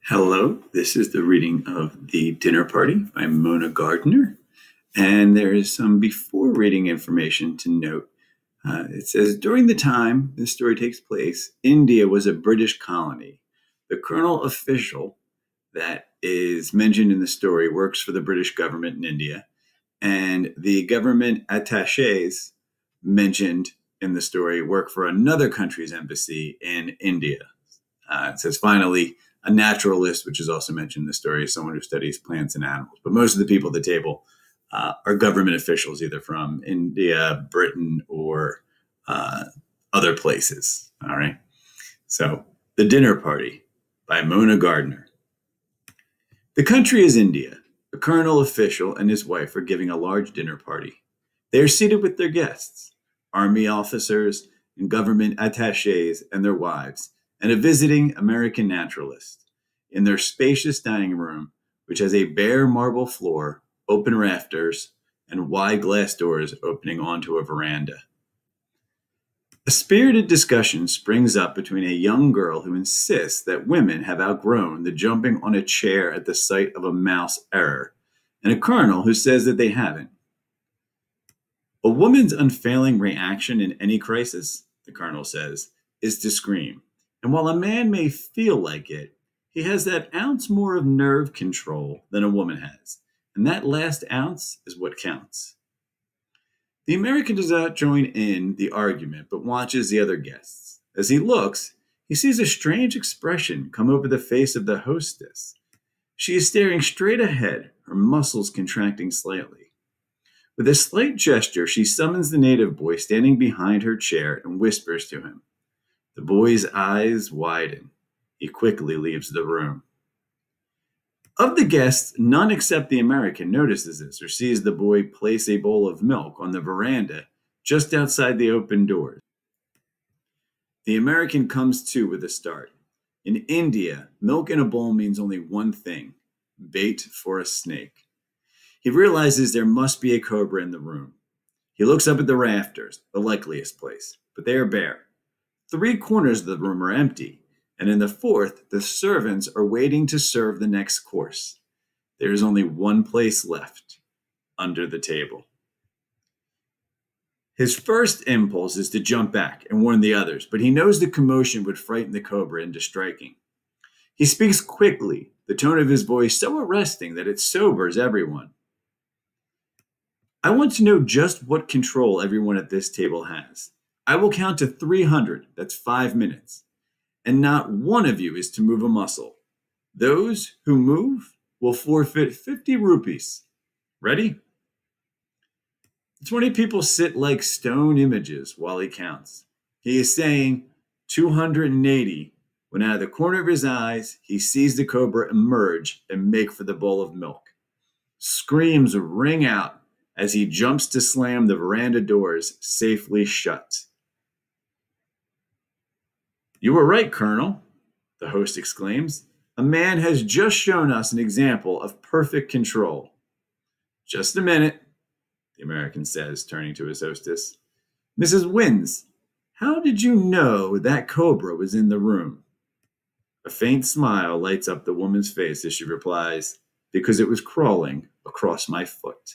Hello, this is the reading of The Dinner Party by Mona Gardner. And there is some before reading information to note. It says, during the time this story takes place, India was a British colony. The colonel official that is mentioned in the story works for the British government in India. And the government attaches mentioned in the story work for another country's embassy in India. It says, finally, a naturalist, which is also mentioned in the story, is someone who studies plants and animals. But most of the people at the table are government officials, either from India, Britain, or other places. All right. So, The Dinner Party by Mona Gardner. The country is India. A colonel official and his wife are giving a large dinner party. They are seated with their guests, army officers and government attaches and their wives, and a visiting American naturalist, in their spacious dining room, which has a bare marble floor, open rafters, and wide glass doors opening onto a veranda. A spirited discussion springs up between a young girl who insists that women have outgrown the jumping on a chair at the sight of a mouse error, and a colonel who says that they haven't. A woman's unfailing reaction in any crisis, the colonel says, is to scream. And while a man may feel like it, he has that ounce more of nerve control than a woman has. And that last ounce is what counts. The American does not join in the argument, but watches the other guests. As he looks, he sees a strange expression come over the face of the hostess. She is staring straight ahead, her muscles contracting slightly. With a slight gesture, she summons the native boy standing behind her chair and whispers to him. The boy's eyes widen. He quickly leaves the room. Of the guests, none except the American notices this or sees the boy place a bowl of milk on the veranda just outside the open doors. The American comes to with a start. In India, milk in a bowl means only one thing: bait for a snake. He realizes there must be a cobra in the room. He looks up at the rafters, the likeliest place, but they are bare. 3 corners of the room are empty, and in the 4th, the servants are waiting to serve the next course. There is only one place left, under the table. His first impulse is to jump back and warn the others, but he knows the commotion would frighten the cobra into striking. He speaks quickly, the tone of his voice so arresting that it sobers everyone. I want to know just what control everyone at this table has. I will count to 300, that's 5 minutes, and not one of you is to move a muscle. Those who move will forfeit 50 rupees. Ready? 20 people sit like stone images while he counts. He is saying 280 when out of the corner of his eyes, he sees the cobra emerge and make for the bowl of milk. Screams ring out as he jumps to slam the veranda doors safely shut. You were right, Colonel, the host exclaims. A man has just shown us an example of perfect control. Just a minute, the American says, turning to his hostess. Mrs. Wins, how did you know that cobra was in the room? A faint smile lights up the woman's face as she replies, because it was crawling across my foot.